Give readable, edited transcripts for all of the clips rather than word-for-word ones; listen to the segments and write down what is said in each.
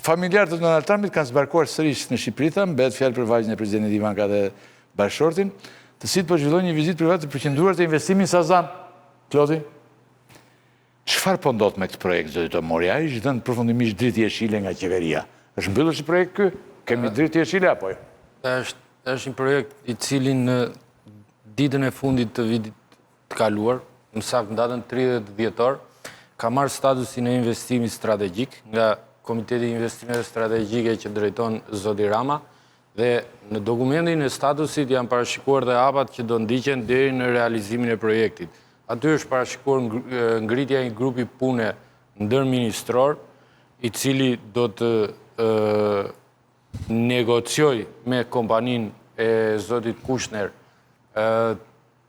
Familjarët e Donald Trumpit kanë zbarkuar sërish në Shqipëri, mbet fjalë për vajzën e presidentit Ivanka dhe bashkëshortin, të cilët po zhvillojnë një vizitë private të përqendruar te investimi Sazan. Klodi, çfarë po ndodh me këtë projekt, zoti Mori? Ai është dhënë përfundimisht dritë jeshile nga qeveria. Është mbyllur si projekt ky? Kemi dritë jeshile apo jo? Është një projekt i cili në ditën e fundit të vitit të kaluar, më saktë në datën 30 dhjetor, ka marrë statusin e investimit strategjik nga Komiteti i Investimeve Strategjike që drejton zoti Rama, dhe në dokumentin e statusit janë parashikuar dhe hapat që do ndiqen deri në realizimin e projektit. Aty është parashikuar ngritja e një grupi pune ndërministror, i cili do të negocioj me kompaninë e zotit Kushner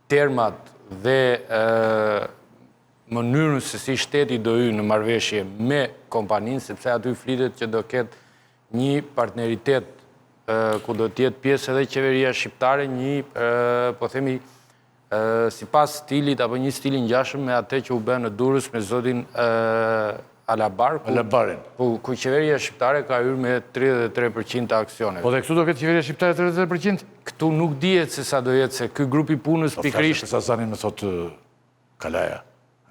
termat dhe mënyrën se si shteti do hyjë në marrëveshje me kompaninë, sepse aty flitet që do ketë një partneritet ku do t'jetë pjesë edhe qeveria shqiptare, një, po themi, sipas stilit apo një stil ngjashëm me atë që u bë në Durrës me zotin Alabarin. Ku qeveria shqiptare ka hyrë me 33% të aksioneve. Po dhe këtu do ketë qeveria shqiptare 33%? Këtu nuk dihet se sa do jetë, se ky grup i punës pikërisht. Po Sazanin më thotë Kalaja.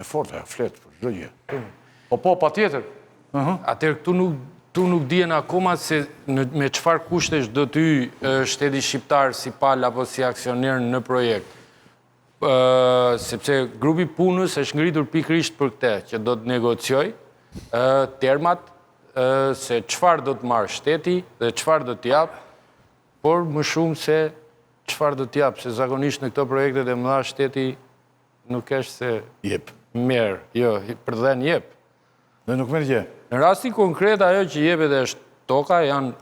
E fortë, flet, çdo gjë. Po, patjetër. Atëherë këtu nuk dihen akoma se me çfarë kushtesh do të hyjë shteti shqiptar si pal apo si aksioner në projekt. Sepse grupi punës është ngritur pikërisht për këtë, që do të negocioj termat, se çfarë do të marrë shteti dhe çfarë do të jap, por më shumë se çfarë do të jap, se zakonisht në këto projekte e mëdha shteti nuk është se jep. Merë, jo, për dhenë jep. Dhe nuk merë gjë? Në rastin konkret, ajo që jepet është toka, janë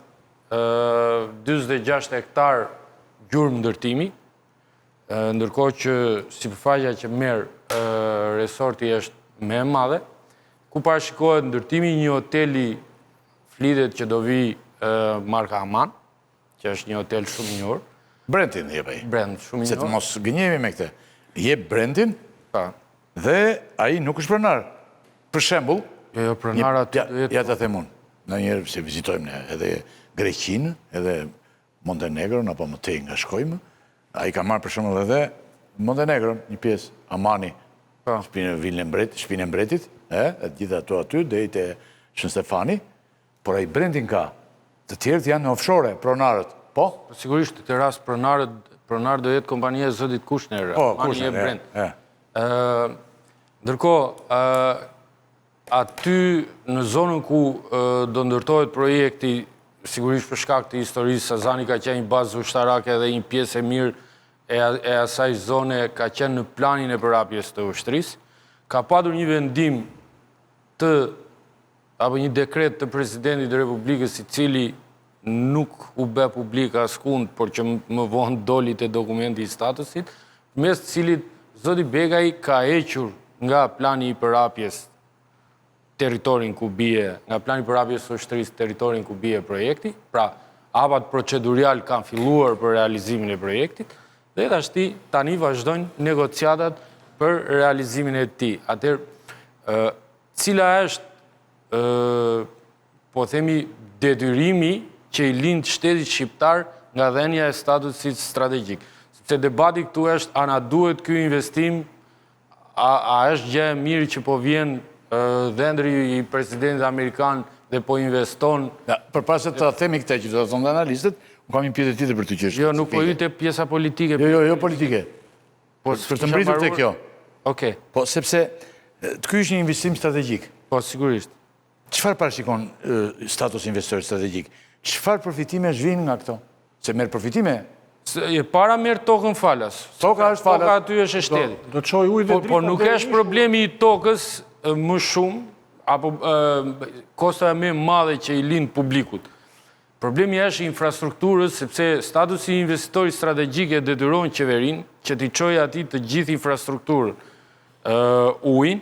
26 hektar gjurmë ndërtimi, ndërkohë që sipërfaqja që merë resorti është më e madhe, ku parashikohet ndërtimi një hoteli flitet që do vi marka Aman, që është një hotel shumë i njohur. Brendin jep ai. Brend shumë i njohur. Se të mos gënjemi me këtë. Jep brendin, dhe ai nuk është pronar. Për shembull, jo pronar aty. Ja ta them unë. Ndonjëherë se vizitojmë ne edhe Greqinë, edhe Montenegron apo më tej nga shkojmë, ai ka marrë për shembull edhe Montenegron, një pjesë, Amani, shpinën e mbretit, e gjitha ato aty deri te Shën Stefani, por ai brendin ka. Të tjerët janë offshore, pronarët. Po? Sigurisht të rast pronar do jetë kompania e zotit Kushner. Po, Kushner. Ndërkohë, aty në zonën ku do ndërtohet projekti, sigurisht për shkak të historisë, Sazani ka qenë një bazë ushtarake dhe një pjesë e mirë e asaj zone ka qenë në planin e përhapjes të ushtrisë, ka padur një vendim apo një dekret të presidentit të Republikës, i cili nuk u bë publik askund, por që më vonë doli te dokumenti i statusit, mes të cilit zoti Begaj ka hequr nga plani i përhapjes territorin ku bie, nga plani i përhapjes së ushtrisë territorin ku bie projekti, pra hapat procedurial kanë filluar për realizimin e projektit, dhe tani vazhdojnë negociatat për realizimin e tij. Atëherë, cila është, po themi, detyrimi që i lind shtetit shqiptar nga dhënia e statusit strategjik. Sepse debati këtu është, a na duhet ky investim, a është gjë e mirë që po vjen dhëndri i presidentit amerikan dhe po investon. Përpara se ta themi këtë që do të thonë analistët, unë kam një pyetje tjetër për ty që është. Jo, nuk po hyte pjesa politike. Jo politike. Po për të mbritur te kjo. Okej. Po sepse ky është një investim strategjik. Po sigurisht. Çfarë parashikon status investor strategjik? Çfarë përfitime zhvin nga këto? Se merr përfitime. E para merr tokën falas. Toka është falas. Toka aty është e shtetit. Do të çojë ujë dhe dritë. Po nuk është problemi i tokës më shumë, apo kosta më e madhe që i lind publikut. Problemi është infrastrukturës, sepse statusi i investitorit strategjik e detyron qeverinë që t'i çojë atij të gjithë infrastrukturën, ujin,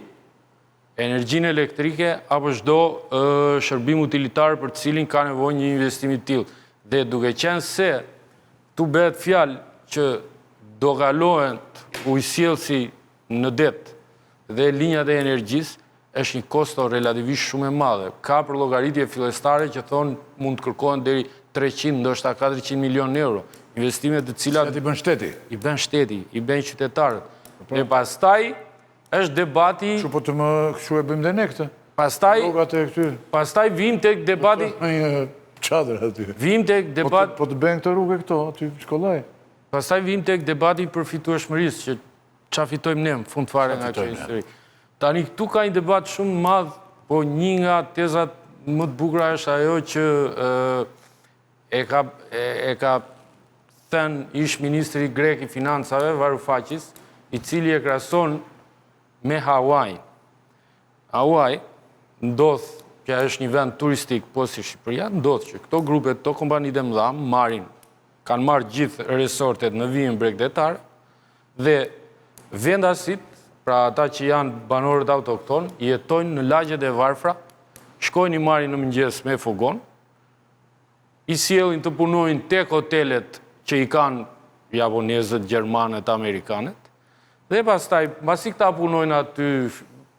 energjinë elektrike apo çdo shërbim utilitar për të cilin ka nevojë një investim i tillë. Dhe duke qenë se tu bëhet fjalë që do kalohen ujësjellsi në det dhe linjat e energjisë, është një kosto relativisht shumë e madhe. Ka për llogaritje fillestare që thonë mund të kërkohen deri 300, ndoshta 400 milion euro. Investimet të cilat i bën shteti. I bën shteti, i bën qytetarët. E pastaj është debati. Kështu po të më kështu e bëjmë dhe ne këtë. Pastaj vim tek debati. Një çadër aty. Vim tek debati. Po të bëjnë këto rrugë këto aty shkollaj. Pastaj vim tek debati për fitueshmërisë që çfarë fitojmë ne në fund fare nga kjo histori. Tani këtu ka një debat shumë madh, po një nga tezat më të bukura është ajo që e ka thënë ish ministri grek i financave Varoufakis, i cili e krahason me Hawaii. Hawaii ndodh, që është një vend turistik po si Shqipëria, ndodh që këto grupe, këto kompanitë e mëdha kanë marrë gjithë resortet në vijën bregdetar dhe vendasit, pra ata që janë banorët autokton, jetojnë në lagjet e varfra, shkojnë i marrin në mëngjes me fugon, i sjellin të punojnë tek hotelet që i kanë japonezët, gjermanët, amerikanët, dhe pastaj, pasi këta punojnë aty,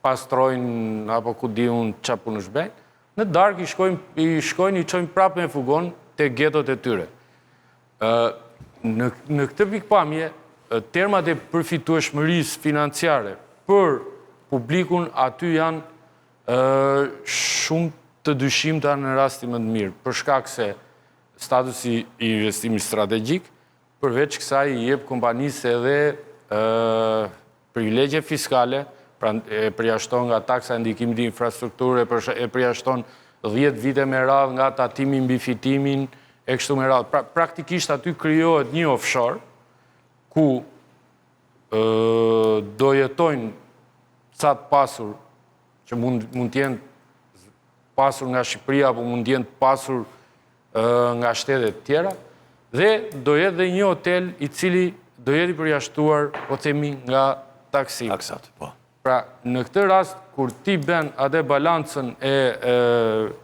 pastrojnë, apo ku di unë çfarë punësh bëjnë, në darkë i çojnë prapë me fugon te getot e tyre. Në këtë pikpamje, termat e përfitueshmërisë financiare për publikun aty janë shumë të dyshimta në rastin më të mirë, për shkak se statusi i investimit strategjik, përveç kësaj i jep kompanisë edhe privilegje fiskale, pra e përjashton nga taksa e ndikimit të infrastrukturë, e përjashton 10 vite me radhë nga tatimi mbi fitimin e kështu me radhë. Pra, praktikisht aty krijohet një offshore ku do jetojnë ca të pasur që mund të jenë pasur nga Shqipëria apo mund të jenë pasur nga shtetet tjera dhe do jetë dhe një hotel i cili do jetë i përjashtuar, po themi, nga taksimi. Taksat, po. Pra, në këtë rast, kur ti ben atë balancën e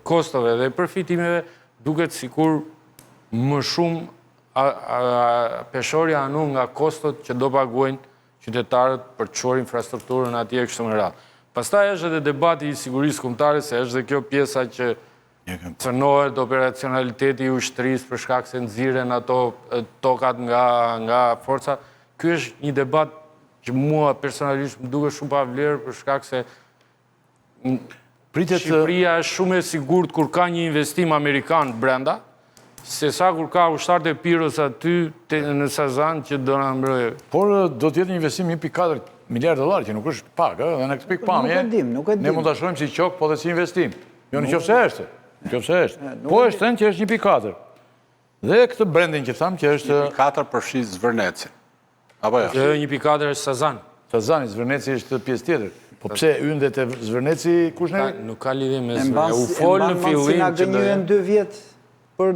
kostove dhe përfitimeve, duket sikur më shumë peshorja anon nga kostot që do paguajnë qytetarët për të çuar infrastrukturën atje kështu me radhë. Pastaj është edhe debati i sigurisë kombëtare, se është dhe kjo pjesa që cënohet operacionaliteti i ushtrisë për shkak se nxiren ato tokat nga forca. Ky është një debat që mua personalisht më duket shumë pa vlerë për shkak se Shqipëria është shumë e sigurt kur ka një investim amerikan brenda, se sa kur ka ushtarët e Piros aty në Sazan që do na mbrojë. Por do të jetë një investim 1.4 miliard dollar, që nuk është pak, dhe në këtë pikpamje ne mund ta shohim si qok, po dhe si investim. Jo nëse është. Po është thënë që është 1.4. Dhe këtë brendin që tham që është 1.4 përfshi Zvërneci. Apo jo? 1.4 është Sazan. Sazani, Zvërneci është pjesë tjetër. Po pse yndet e Zvërneci kush ne? Nuk ka lidhje me Zvërneci. U fol në fillim që do jetë 2 vjet për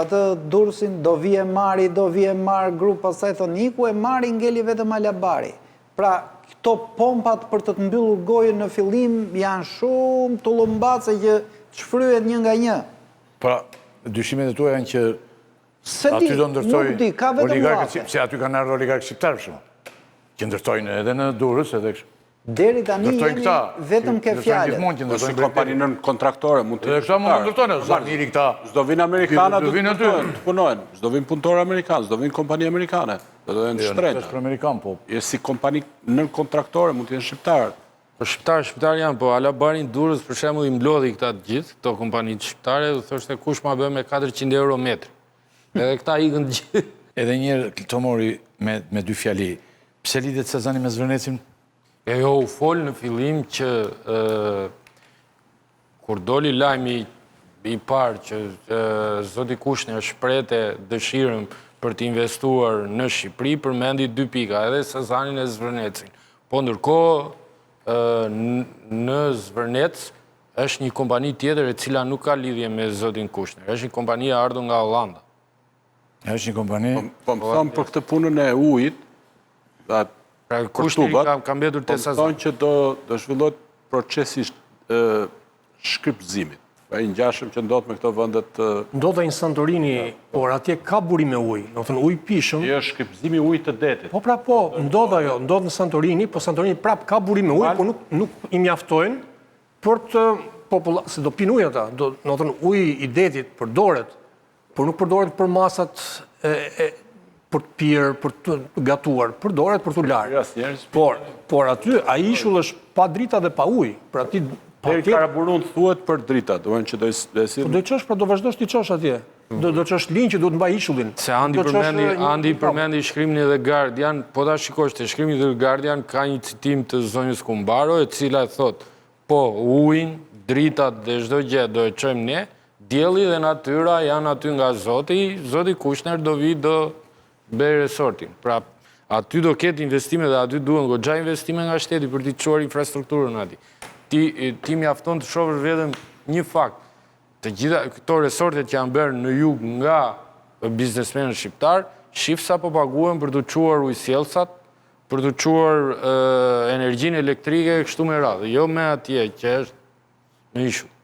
atë Durrësin, do vije marë grup, pastaj thonë iku e marri ngeli vetëm Alabari. Pra, këto pompat për të të mbyllur gojën në fillim janë shumë tullumbace që shfryhet një nga një. Pra, dyshimet e tua janë që aty do ndërtoj oligarkët, se aty kanë ardhur oligarkë shqiptarë për shkak, që ndërtojnë edhe në Durrës edhe kështu. Deri tani jemi vetëm ke fjalë. Si kompani nën kontraktore mund të. Edhe këta mund të ndërtojnë, zaniri këta. S'do vinë amerikana do vinë aty të punojnë. S'do vinë punëtorë amerikanë, s'do vinë kompani amerikane. Do jenë shtrenjta. Është për amerikan, po. Si kompani nën kontraktore mund të jenë shqiptarë. Po shqiptar janë, po Alabarin Durrës për shembull i mblodhi këta të gjithë, këto kompanitë shqiptare, dhe thoshte kush ma bë me 400 euro metri. Edhe këta ikën të gjithë. Edhe një herë të mori me 2 fjali. Pse lidhet Sazani me Zvërnecin? Jo, u fol në fillim që kur doli lajmi i parë që zoti Kushner shprehte dëshirën për të investuar në Shqipëri, përmendi 2 pika, edhe Sazanin e Zvërnecin. Po ndërkohë në Zvërnec është një kompani tjetër e cila nuk ka lidhje me zotin Kushner. Është një kompani e ardhur nga Hollanda. Është një kompani. Po më thon për këtë punën e ujit, Pra Kushteri ka mbetur te Sazani. Po thonë që do zhvillohet procesi shkrypëzimit. Pa i ngjashëm që ndodh me këto vendet. Ndodha në Santorini, por atje ka burim me ujë. Do të thënë ujë pishëm. Jo, shkrypëzimi i ujit të detit. Po pra po, ndodh në Santorini, po Santorini prap ka burim me ujë, por nuk i mjaftojnë për të se do pinë ujë ata, do të thënë uji i detit përdoret, por nuk përdoret për masat për të pirë, për të gatuar, përdoret për të larë. Por aty, a ishull është pa drita dhe pa ujë, për aty... Deri Karaburun thuhet për drita, do që do do qosh, pra do vazhdosh t'i qosh atje. Do qosh linjë që duhet mbaj ishullin. Se Andi përmendi shkrimin e The Guardian, po ta shikosh të shkrimin e The Guardian ka një citim të zonjës Kumbaro, e cila thot, po ujin, dritat dhe çdo gjë do e çojmë ne, dielli dhe natyra janë aty nga Zoti Kushner do vi do bëj resortin. Pra, aty do ketë investime dhe aty duhen goxha investime nga shteti për t'i çuar infrastrukturën aty. Ti mjafton të shohësh vetëm një fakt. Të gjitha këto resortet që janë bërë në jug nga biznesmenët shqiptar, shif sa po paguhen për të çuar ujësjellsat, për të çuar energjinë elektrike kështu me radhë, jo me atje që është në ishull.